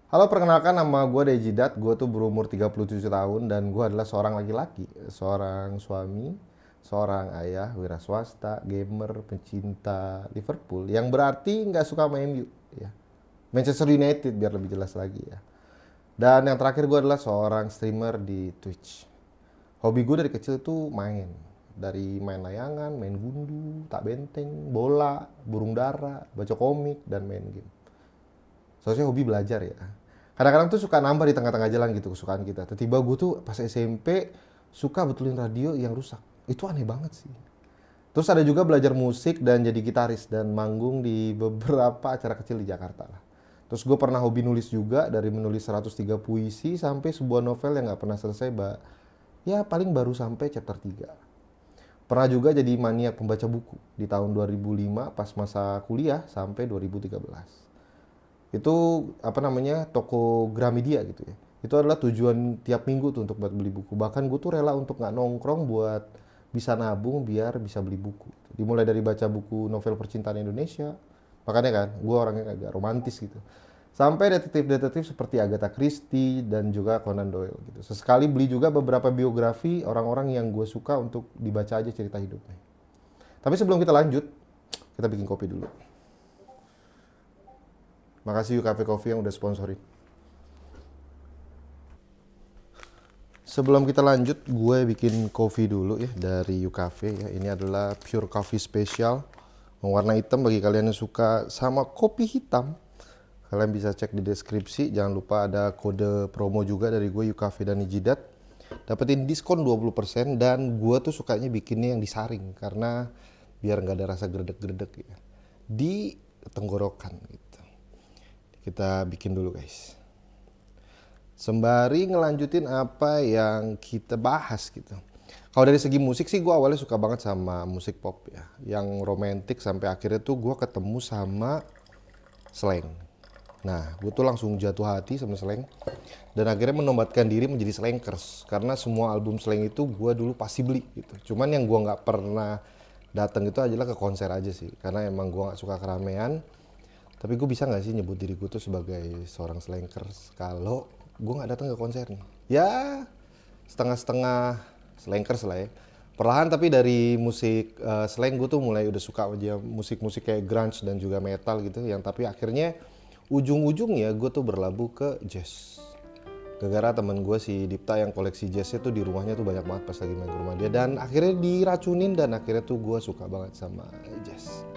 Halo, perkenalkan nama gue Dejidat. Gue tuh berumur 37 tahun dan gue adalah seorang laki-laki, seorang suami, seorang ayah, wira swasta, gamer, pencinta Liverpool. Yang berarti nggak suka main MU, ya. Manchester United biar lebih jelas lagi ya. Dan yang terakhir gue adalah seorang streamer di Twitch. Hobi gue dari kecil tuh main. Dari main layangan, main gundu, tak benteng, bola, burung dara, baca komik, dan main game. Soalnya hobi belajar ya. Kadang-kadang tuh suka nambah di tengah-tengah jalan gitu kesukaan kita. Tiba-tiba gue tuh pas SMP suka betulin radio yang rusak. Itu aneh banget sih. Terus ada juga belajar musik dan jadi gitaris dan manggung di beberapa acara kecil di Jakarta lah. Terus gue pernah hobi nulis juga, dari menulis 103 puisi sampai sebuah novel yang nggak pernah selesai, ya paling baru sampai chapter 3. Pernah juga jadi maniak pembaca buku di tahun 2005 pas masa kuliah sampai 2013. Itu apa namanya, toko Gramedia gitu ya. Itu adalah tujuan tiap minggu tuh untuk buat beli buku. Bahkan gue tuh rela untuk nggak nongkrong buat bisa nabung biar bisa beli buku. Dimulai dari baca buku novel percintaan Indonesia, makanya kan gue orangnya agak romantis gitu, sampai detektif-detektif seperti Agatha Christie dan juga Conan Doyle gitu. Sesekali beli juga beberapa biografi orang-orang yang gue suka untuk dibaca aja cerita hidupnya. Tapi sebelum kita lanjut, kita bikin kopi dulu. Makasih Cafe Coffee yang udah sponsorin. Sebelum kita lanjut, gue bikin kopi dulu ya dari Cafe ya. Ini adalah pure coffee spesial, warna hitam bagi kalian yang suka sama kopi hitam. Kalian bisa cek di deskripsi. Jangan lupa ada kode promo juga dari gue, Cafe dan Ijidat. Dapetin diskon 20% dan gue tuh sukanya bikinnya yang disaring karena biar nggak ada rasa gredek-gredek ya di tenggorokan gitu. Kita bikin dulu guys. Sembari ngelanjutin apa yang kita bahas gitu. Kalau dari segi musik sih gue awalnya suka banget sama musik pop ya, yang romantis sampai akhirnya tuh gue ketemu sama Slank. Nah, gue tuh langsung jatuh hati sama Slank dan akhirnya menobatkan diri menjadi Slankers karena semua album Slank itu gue dulu pasti beli gitu. Cuman yang gue nggak pernah datang itu adalah ke konser aja sih, karena emang gue nggak suka keramaian. Tapi gue bisa nggak sih nyebut diri gue tuh sebagai seorang slankers kalau gue nggak datang ke konsernya? Ya setengah-setengah slankers lah ya. Perlahan tapi dari musik slang gue tuh mulai udah suka aja musik-musik kayak grunge dan juga metal gitu. Yang tapi akhirnya ujung-ujungnya gue tuh berlabuh ke jazz. Gara-gara temen gue si Dipta yang koleksi jazznya tuh di rumahnya tuh banyak banget pas lagi main ke rumah dia. Dan akhirnya diracunin dan akhirnya tuh gue suka banget sama jazz.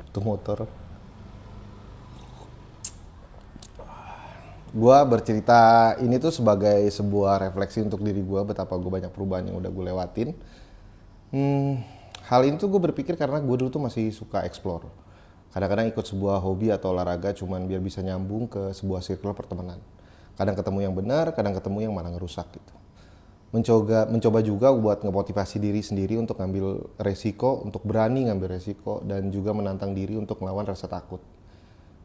Tuh motor. Gua bercerita ini tuh sebagai sebuah refleksi untuk diri gua, betapa gue banyak perubahan yang udah gue lewatin. Hmm, hal ini tuh gue berpikir karena gue dulu tuh masih suka explore. Kadang-kadang ikut sebuah hobi atau olahraga cuman biar bisa nyambung ke sebuah circle pertemanan. Kadang ketemu yang benar, kadang ketemu yang malah ngerusak gitu. Mencoba juga buat ngemotivasi diri sendiri untuk ngambil resiko, untuk berani ngambil resiko, dan juga menantang diri untuk melawan rasa takut.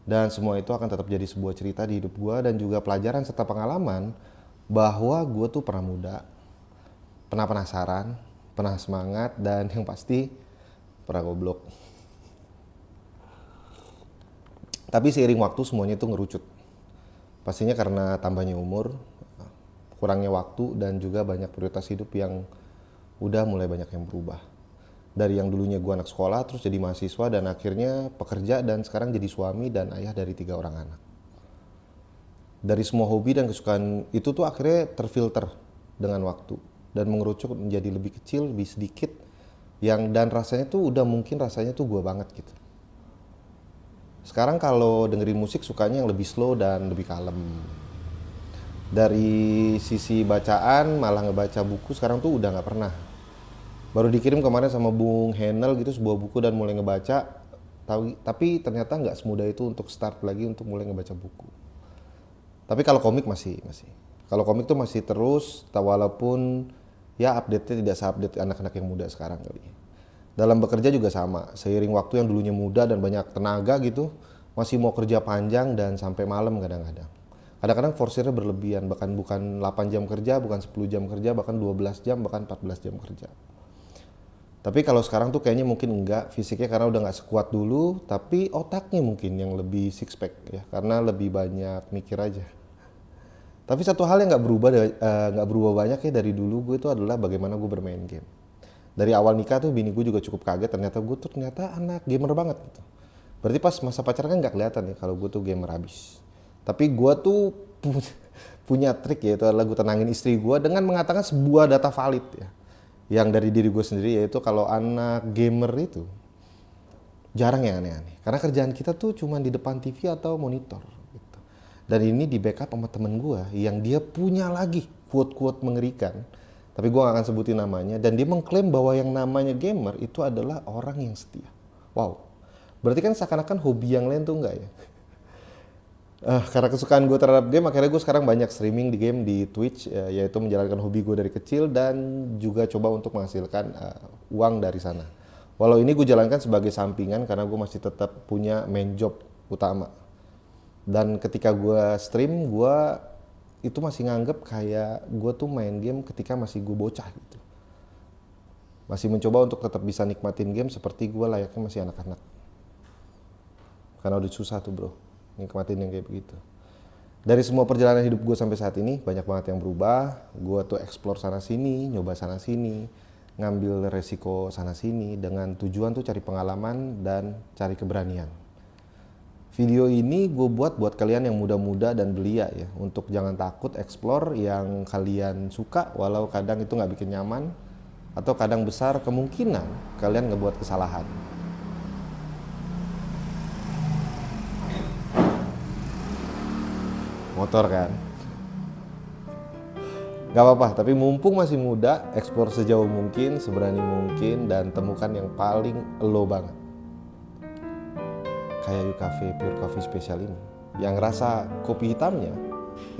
Dan semua itu akan tetap jadi sebuah cerita di hidup gue dan juga pelajaran serta pengalaman bahwa gue tuh pernah muda, pernah penasaran, pernah semangat, dan yang pasti pernah goblok. Tapi seiring waktu semuanya itu ngerucut. Pastinya karena tambahnya umur, kurangnya waktu, dan juga banyak prioritas hidup yang udah mulai banyak yang berubah. Dari yang dulunya gue anak sekolah, terus jadi mahasiswa, dan akhirnya pekerja, dan sekarang jadi suami dan ayah dari 3 orang anak. Dari semua hobi dan kesukaan itu tuh akhirnya terfilter dengan waktu dan mengerucut menjadi lebih kecil, lebih sedikit, yang dan rasanya tuh udah mungkin rasanya tuh gue banget gitu. Sekarang kalau dengerin musik sukanya yang lebih slow dan lebih kalem. Dari sisi bacaan malah ngebaca buku sekarang tuh udah nggak pernah. Baru dikirim kemarin sama Bung Henel gitu sebuah buku dan mulai ngebaca. Tapi ternyata nggak semudah itu untuk start lagi untuk mulai ngebaca buku. Tapi kalau komik masih. Kalau komik tuh masih terus, walaupun ya update-nya tidak seupdate anak-anak yang muda sekarang kali. Dalam bekerja juga sama. Seiring waktu yang dulunya muda dan banyak tenaga gitu, masih mau kerja panjang dan sampai malam kadang-kadang. Kadang-kadang forsirnya berlebihan, bahkan bukan 8 jam kerja, bukan 10 jam kerja, bahkan 12 jam, bahkan 14 jam kerja. Tapi kalau sekarang tuh kayaknya mungkin enggak, fisiknya karena udah nggak sekuat dulu, tapi otaknya mungkin yang lebih six pack ya, karena lebih banyak mikir aja. Tapi satu hal yang nggak berubah banyak ya dari dulu gue itu adalah bagaimana gue bermain game. Dari awal nikah tuh bini gue juga cukup kaget, ternyata gue tuh ternyata anak gamer banget gitu. Berarti pas masa pacaran kan nggak kelihatan ya kalau gue tuh gamer abis. Tapi gue tuh punya trik ya, itu adalah gue tenangin istri gue dengan mengatakan sebuah data valid ya. Yang dari diri gue sendiri, yaitu kalau anak gamer itu jarang yang aneh-aneh. Karena kerjaan kita tuh cuma di depan TV atau monitor. Gitu. Dan ini di backup sama temen gue yang dia punya lagi quote-quote mengerikan. Tapi gue gak akan sebutin namanya. Dan dia mengklaim bahwa yang namanya gamer itu adalah orang yang setia. Wow. Berarti kan seakan-akan hobi yang lain tuh enggak ya? Karena kesukaan gue terhadap game, akhirnya gue sekarang banyak streaming di game di Twitch, yaitu menjalankan hobi gue dari kecil dan juga coba untuk menghasilkan uang dari sana. Walau ini gue jalankan sebagai sampingan karena gue masih tetap punya main job utama. Dan ketika gue stream, gue itu masih nganggep kayak gue tuh main game ketika masih gue bocah gitu. Masih mencoba untuk tetap bisa nikmatin game seperti gue layaknya masih anak-anak. Karena udah susah tuh bro, nikmatin yang kayak begitu. Dari semua perjalanan hidup gue sampai saat ini, banyak banget yang berubah. Gue tuh explore sana sini, nyoba sana sini, ngambil resiko sana sini dengan tujuan tuh cari pengalaman dan cari keberanian. Video ini gue buat kalian yang muda-muda dan belia ya, untuk jangan takut explore yang kalian suka, walau kadang itu nggak bikin nyaman, atau kadang besar kemungkinan kalian ngebuat kesalahan. Motor kan? Gak apa-apa, tapi mumpung masih muda, explore sejauh mungkin, seberani mungkin, dan temukan yang paling lo banget. Kayak Yucafe Pure Coffee Special ini, yang rasa kopi hitamnya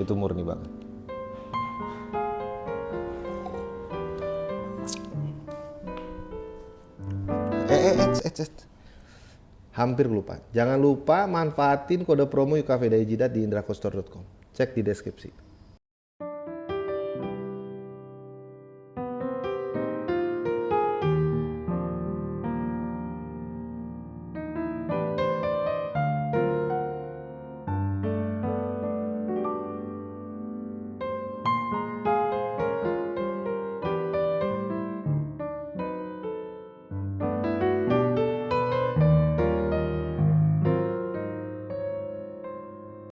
itu murni banget. Hampir lupa. Jangan lupa manfaatin kode promo Yucafe Daejidat di indrakostore.com. Cek di deskripsi.